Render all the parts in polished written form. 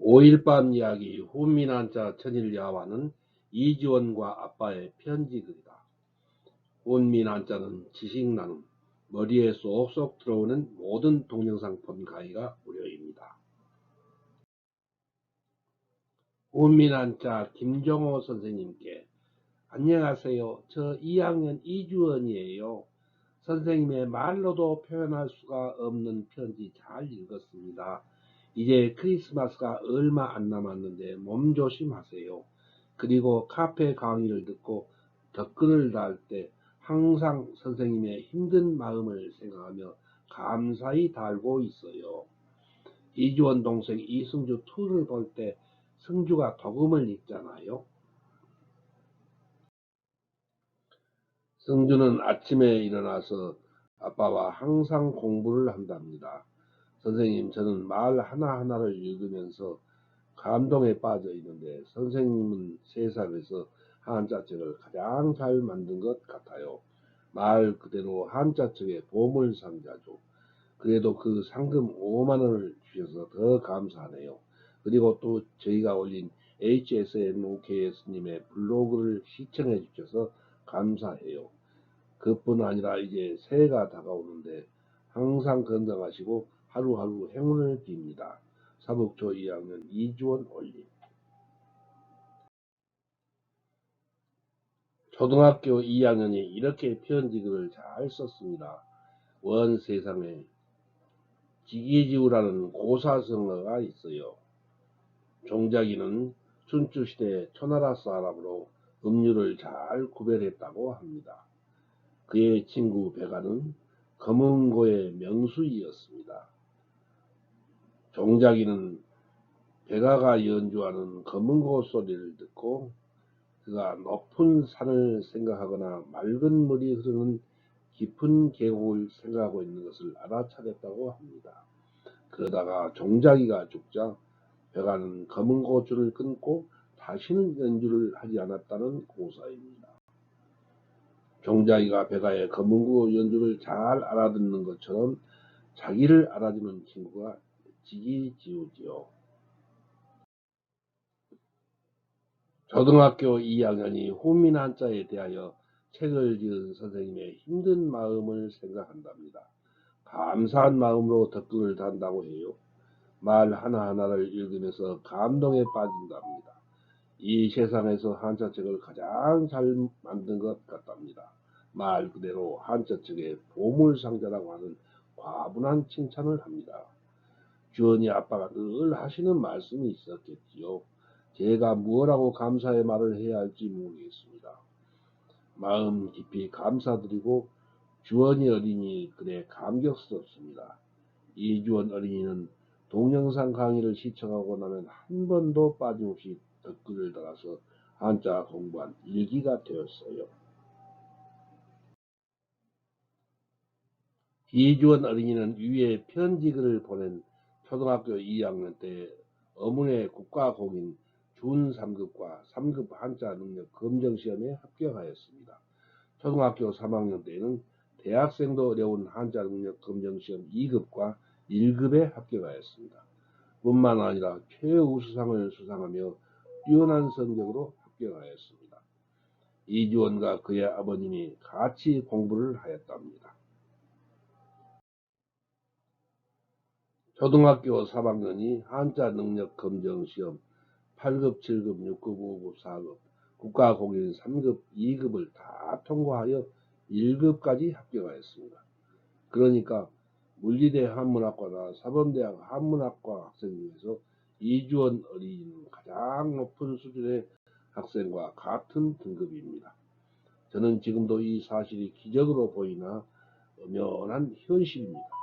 5.18 이야기 훈민한자 천일야화는 이지원과 아빠의 편지글이다. 훈민한자는 지식나눔, 머리에 쏙쏙 들어오는 모든 동영상 본 가이가 무료입니다. 훈민한자 김종호 선생님께 안녕하세요. 저 2학년 이주원이에요. 선생님의 말로도 표현할 수가 없는 편지 잘 읽었습니다. 이제 크리스마스가 얼마 안 남았는데 몸 조심하세요. 그리고 카페 강의를 듣고 댓글을 달 때 항상 선생님의 힘든 마음을 생각하며 감사히 달고 있어요. 이주원 동생 이승주 2를 볼 때 승주가 복음을 읽잖아요. 승주는 아침에 일어나서 아빠와 항상 공부를 한답니다. 선생님, 저는 말 하나하나를 읽으면서 감동에 빠져 있는데 선생님은 세상에서 한자책을 가장 잘 만든 것 같아요. 말 그대로 한자책의 보물상자죠. 그래도 그 상금 5만 원을 주셔서 더 감사하네요. 그리고 또 저희가 올린 HSMOKS님의 블로그를 시청해 주셔서 감사해요. 그뿐 아니라 이제 새해가 다가오는데 항상 건강하시고 하루하루 행운을 빕니다. 사북초 2학년 이주원 올림. 초등학교 2학년이 이렇게 편지글을 잘 썼습니다. 원 세상에 지기지우라는 고사성어가 있어요. 종자기는 춘추시대 초나라 사람으로 음료를 잘 구별했다고 합니다. 그의 친구 백아는 검은고의 명수이였습니다. 종자기는 백아가 연주하는 검은고 소리를 듣고 그가 높은 산을 생각하거나 맑은 물이 흐르는 깊은 계곡을 생각하고 있는 것을 알아차렸다고 합니다. 그러다가 종자기가 죽자 백아는 검은고 줄을 끊고 다시는 연주를 하지 않았다는 고사입니다. 종자기가 백아의 검은고 연주를 잘 알아듣는 것처럼 자기를 알아주는 친구가 지기지우지요. 초등학교 2학년이 훈민한자에 대하여 책을 지은 선생님의 힘든 마음을 생각한답니다. 감사한 마음으로 댓글을 단다고 해요. 말 하나하나를 읽으면서 감동에 빠진답니다. 이 세상에서 한자책을 가장 잘 만든 것 같답니다. 말 그대로 한자책의 보물상자라고 하는 과분한 칭찬을 합니다. 주원이 아빠가 늘 하시는 말씀이 있었겠지요. 제가 무엇라고 감사의 말을 해야 할지 모르겠습니다. 마음 깊이 감사드리고 주원이 어린이 그래 감격스럽습니다. 이주원 어린이는 동영상 강의를 시청하고 나면 한 번도 빠짐없이 댓글을 달아서 한자 공부한 일기가 되었어요. 이주원 어린이는 위에 편지글을 보낸 초등학교 2학년 때 어문의 국가공인 준 3급과 3급 한자 능력 검정시험에 합격하였습니다. 초등학교 3학년 때에는 대학생도 어려운 한자 능력 검정시험 2급과 1급에 합격하였습니다. 뿐만 아니라 최우수상을 수상하며 뛰어난 성적으로 합격하였습니다. 이주원과 그의 아버님이 같이 공부를 하였답니다. 초등학교 3학년이 한자 능력 검정 시험 8급, 7급, 6급, 5급, 4급, 국가공인 3급, 2급을 다 통과하여 1급까지 합격하였습니다. 그러니까 물리대 한문학과나 사범대학 한문학과 학생 중에서 이주원 어린이는 가장 높은 수준의 학생과 같은 등급입니다. 저는 지금도 이 사실이 기적으로 보이나 엄연한 현실입니다.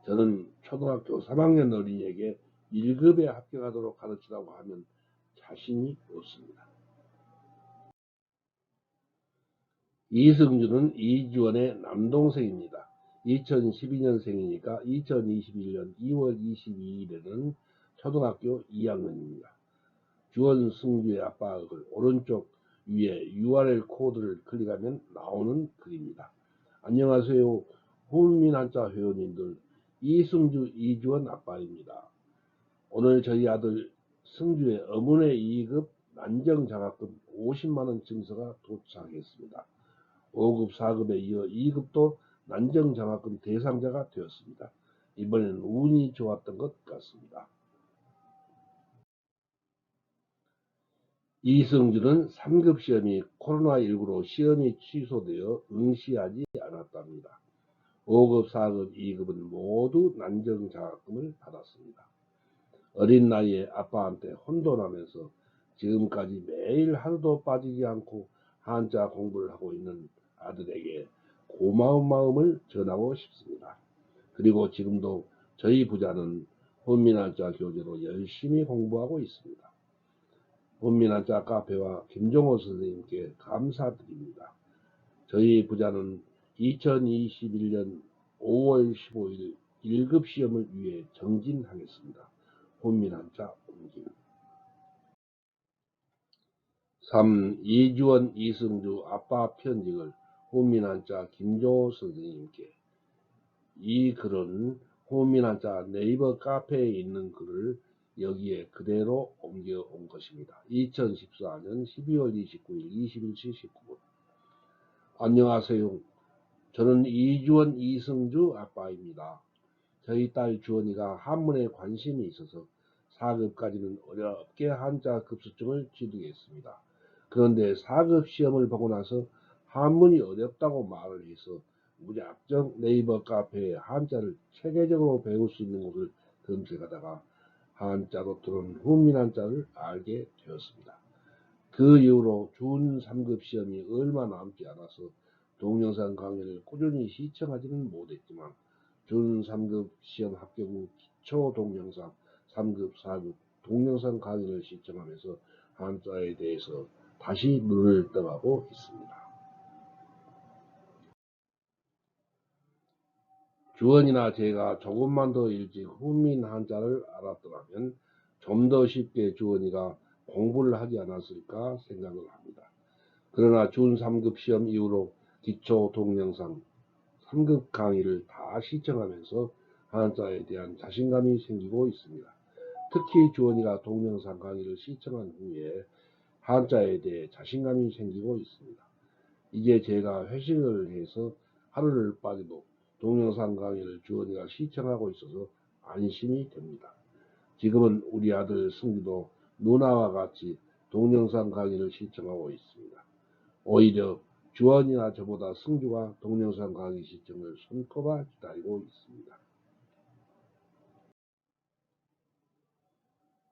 저는 초등학교 3학년 어린이에게 1급에 합격하도록 가르치라고 하면 자신이 없습니다. 이승주는 이주원의 남동생입니다. 2012년생이니까 2021년 2월 22일에는 초등학교 2학년입니다. 주원 승주의 아빠 얼굴 오른쪽 위에 URL 코드를 클릭하면 나오는 글입니다. 안녕하세요. 훈민한자 회원님들, 이승주 이주원 아빠입니다. 오늘 저희 아들 승주의 어문회 2급 난정장학금 50만원 증서가 도착했습니다. 5급, 4급에 이어 2급도 난정장학금 대상자가 되었습니다. 이번에는 운이 좋았던 것 같습니다. 이승주는 3급 시험이 코로나19로 시험이 취소되어 응시하지 않았답니다. 5급, 4급, 2급은 모두 난정장학금을 받았습니다. 어린 나이에 아빠한테 혼돈하면서 지금까지 매일 하루도 빠지지 않고 한자 공부를 하고 있는 아들에게 고마운 마음을 전하고 싶습니다. 그리고 지금도 저희 부자는 혼민한자 교재로 열심히 공부하고 있습니다. 혼민한자 카페와 김종호 선생님께 감사드립니다. 저희 부자는 2021년 5월 15일 1급 시험을 위해 정진하겠습니다. 혼민한자 옮김. 3. 이주원 이승주 아빠 편직을 혼민한자 김종호 선생님께. 이 글은 혼민한자 네이버 카페에 있는 글을 여기에 그대로 옮겨온 것입니다. 2014년 12월 29일 21시 19분. 안녕하세요. 저는 이주원 이승주 아빠입니다. 저희 딸 주원이가 한문에 관심이 있어서 4급까지는 어렵게 한자 급수증을 취득했습니다. 그런데 4급 시험을 보고 나서 한문이 어렵다고 말을 해서 무작정 네이버 카페에 한자를 체계적으로 배울 수 있는 곳을 검색하다가 한자로 들은 훈민한자를 알게 되었습니다. 그 이후로 준 3급 시험이 얼마 남지 않아서 동영상 강의를 꾸준히 시청하지는 못했지만 준 3급 시험 합격 후 기초 동영상 3급, 4급 동영상 강의를 시청하면서 한자에 대해서 다시 눈을 떠가고 있습니다. 주원이나 제가 조금만 더 일찍 훈민 한자를 알았더라면 좀 더 쉽게 주원이가 공부를 하지 않았을까 생각을 합니다. 그러나 준 3급 시험 이후로 기초 동영상 3급 강의를 다 시청하면서 한자에 대한 자신감이 생기고 있습니다. 특히 주원이가 동영상 강의를 시청한 후에 한자에 대해 자신감이 생기고 있습니다. 이제 제가 회식을 해서 하루를 빠져도 동영상 강의를 주원이가 시청하고 있어서 안심이 됩니다. 지금은 우리 아들 승주도 누나와 같이 동영상 강의를 시청하고 있습니다. 오히려 주원이나 저보다 승주가 동영상 강의 시청을 손꼽아 기다리고 있습니다.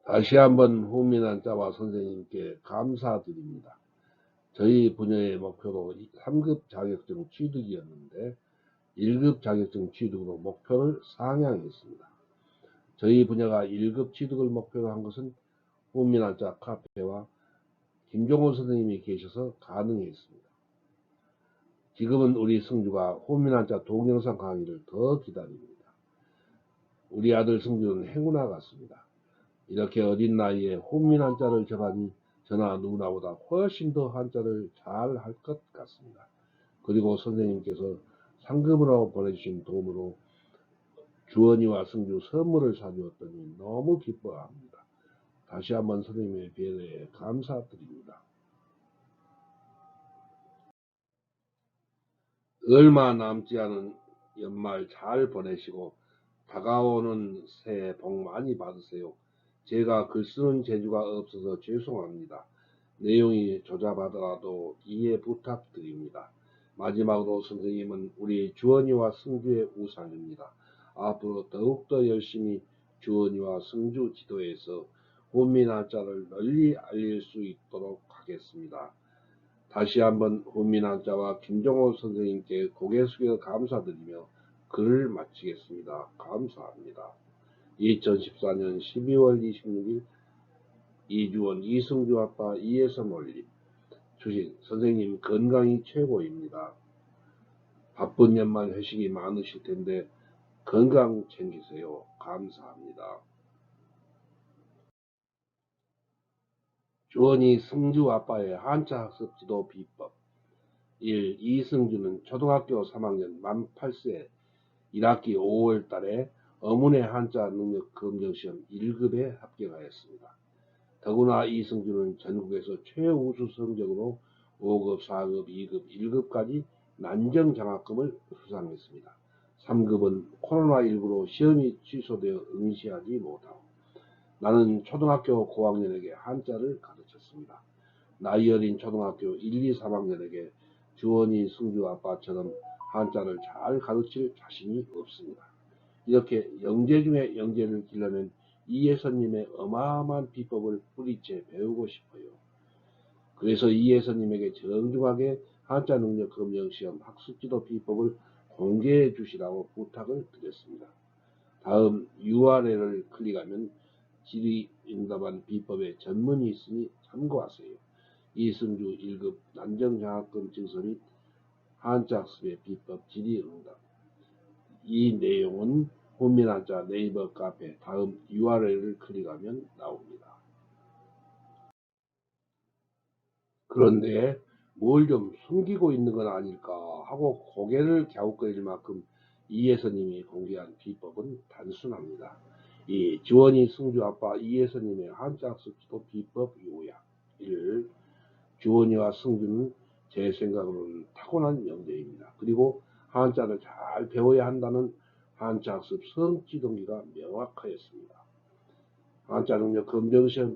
다시 한번 훈민한자와 선생님께 감사드립니다. 저희 부녀의 목표로 3급 자격증 취득이었는데 1급 자격증 취득으로 목표를 상향했습니다. 저희 부녀가 1급 취득을 목표로 한 것은 훈민한자 카페와 김종호 선생님이 계셔서 가능했습니다. 지금은 우리 승주가 훈민한자 동영상 강의를 더 기다립니다. 우리 아들 승주는 행운아 같습니다. 이렇게 어린 나이에 훈민한자를 접하니 저나 누구나보다 훨씬 더 한자를 잘 할 것 같습니다. 그리고 선생님께서 상금으로 보내주신 도움으로 주원이와 승주 선물을 사주었더니 너무 기뻐합니다. 다시 한번 선생님의 배려에 감사드립니다. 얼마 남지 않은 연말 잘 보내시고 다가오는 새해 복 많이 받으세요. 제가 글 쓰는 재주가 없어서 죄송합니다. 내용이 조잡하더라도 이해 부탁드립니다. 마지막으로 선생님은 우리 주원이와 승주의 우상입니다. 앞으로 더욱더 열심히 주원이와 승주 지도에서 훈민한자를 널리 알릴 수 있도록 하겠습니다. 다시 한번 훈민한자와 김종호 선생님께 고개 숙여 감사드리며 글을 마치겠습니다. 감사합니다. 2014년 12월 26일 이주원 이승주 아빠 이해성 올림. 주신 선생님 건강이 최고입니다. 바쁜 연말 회식이 많으실 텐데 건강 챙기세요. 감사합니다. 주원이 승주 아빠의 한자 학습 지도 비법. 1. 이승주는 초등학교 3학년 만 8세 1학기 5월 달에 어문의 한자 능력 검정시험 1급에 합격하였습니다. 더구나 이승주는 전국에서 최우수 성적으로 5급, 4급, 2급, 1급까지 난정장학금을 수상했습니다. 3급은 코로나19로 시험이 취소되어 응시하지 못하고 나는 초등학교 고학년에게 한자를 가르쳤습니다. 나이 어린 초등학교 1, 2, 3학년에게 주원이 승주 아빠처럼 한자를 잘 가르칠 자신이 없습니다. 이렇게 영재 중에 영재를 길러낸 이예선님의 어마어마한 비법을 뿌리째 배우고 싶어요. 그래서 이예선님에게 정중하게 한자 능력 검정 시험 학습지도 비법을 공개해 주시라고 부탁을 드렸습니다. 다음 URL을 클릭하면 질의응답한 비법의 전문이 있으니 참고하세요. 이승주 1급 난정장학금 증서 및 한자 학습의 비법 질의응답. 이 내용은 훈민한자 네이버 카페 다음 URL을 클릭하면 나옵니다. 그런데 뭘 좀 숨기고 있는 건 아닐까 하고 고개를 갸웃거릴 만큼 이예선님이 공개한 비법은 단순합니다. 이 주원이 승주 아빠 이예선님의 한자 학습지도 비법 요약 1. 주원이와 승주는 제 생각으로는 타고난 영재입니다. 그리고 한자를 잘 배워야 한다는 한자 학습 성취동기가 명확하였습니다. 한자 능력 검정시험에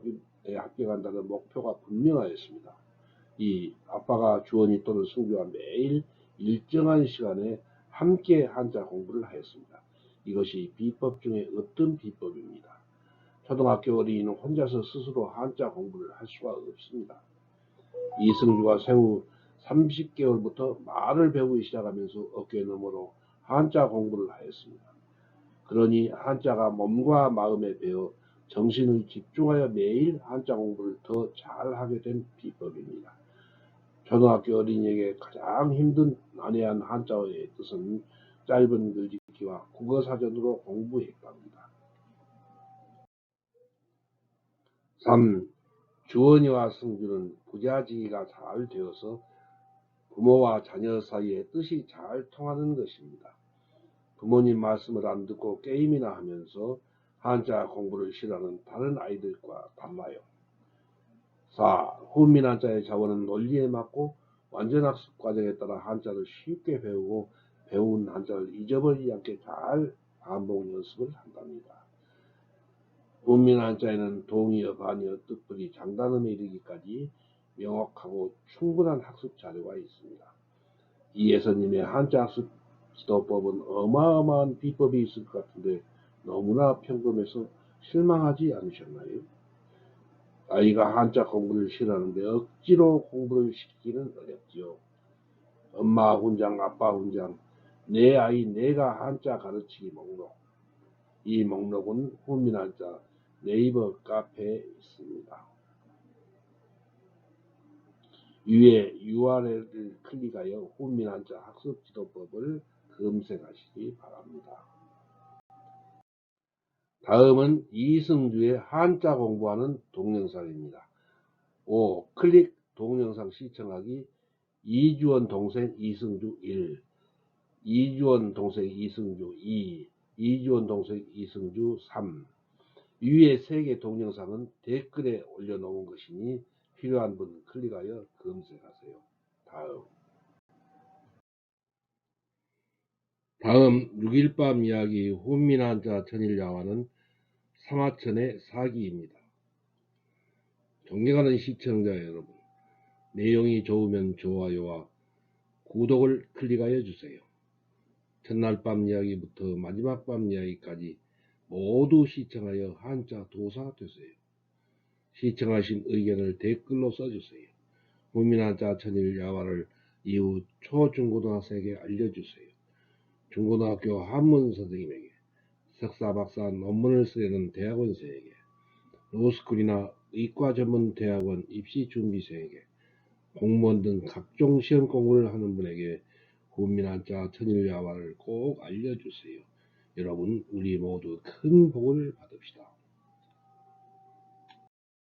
합격한다는 목표가 분명하였습니다. 이 아빠가 주원이 또는 승주와 매일 일정한 시간에 함께 한자 공부를 하였습니다. 이것이 비법 중에 어떤 비법입니다. 초등학교 어린이는 혼자서 스스로 한자 공부를 할 수가 없습니다. 이승주가 생후 30개월부터 말을 배우기 시작하면서 어깨너머로 한자 공부를 하였습니다. 그러니 한자가 몸과 마음에 배어 정신을 집중하여 매일 한자 공부를 더 잘하게 된 비법입니다. 초등학교 어린이에게 가장 힘든 난해한 한자어의 뜻은 짧은 글짓기와 국어사전으로 공부했다 합니다. 3. 주원이와 승주는 부자지기가 잘 되어서 부모와 자녀 사이에 뜻이 잘 통하는 것입니다. 부모님 말씀을 안 듣고 게임이나 하면서 한자 공부를 싫어하는 다른 아이들과 달라요. 4. 훈민한자의 자원은 논리에 맞고 완전학습 과정에 따라 한자를 쉽게 배우고 배운 한자를 잊어버리지 않게 잘 반복 연습을 한답니다. 훈민한자에는 동의어, 반의어, 뜻풀이, 장단음에 이르기까지 명확하고 충분한 학습 자료가 있습니다. 이예선님의 한자 학습 지도법은 어마어마한 비법이 있을 것 같은데 너무나 평범해서 실망하지 않으셨나요? 아이가 한자 공부를 싫어하는데 억지로 공부를 시키기는 어렵지요. 엄마 훈장, 아빠 훈장, 내 아이 내가 한자 가르치기 목록. 이 목록은 훈민한자 네이버 카페에 있습니다. 위에 URL을 클릭하여 훈민한자 학습지도법을 검색하시기 바랍니다. 다음은 이승주의 한자 공부하는 동영상입니다. 5. 클릭 동영상 시청하기. 이주원 동생 이승주 1, 이주원 동생 이승주 2, 이주원 동생 이승주 3. 위의 3개 동영상은 댓글에 올려놓은 것이니 필요한 분 클릭하여 검색하세요. 다음 6.1밤 이야기 훈민한자 천일야화는 삼하천의 사기입니다. 존경하는 시청자 여러분, 내용이 좋으면 좋아요와 구독을 클릭하여 주세요. 첫날 밤 이야기부터 마지막 밤 이야기까지 모두 시청하여 한자 도사 되세요. 시청하신 의견을 댓글로 써주세요. 훈민한자 천일야화를 이후 초중고등학생에게 알려주세요. 중고등학교 한문 선생님에게, 석사 박사 논문을 쓰려는 대학원생에게, 로스쿨이나 의과 전문 대학원 입시 준비생에게, 공무원 등 각종 시험 공부를 하는 분에게 훈민한자 천일야화를 꼭 알려주세요. 여러분, 우리 모두 큰 복을 받읍시다.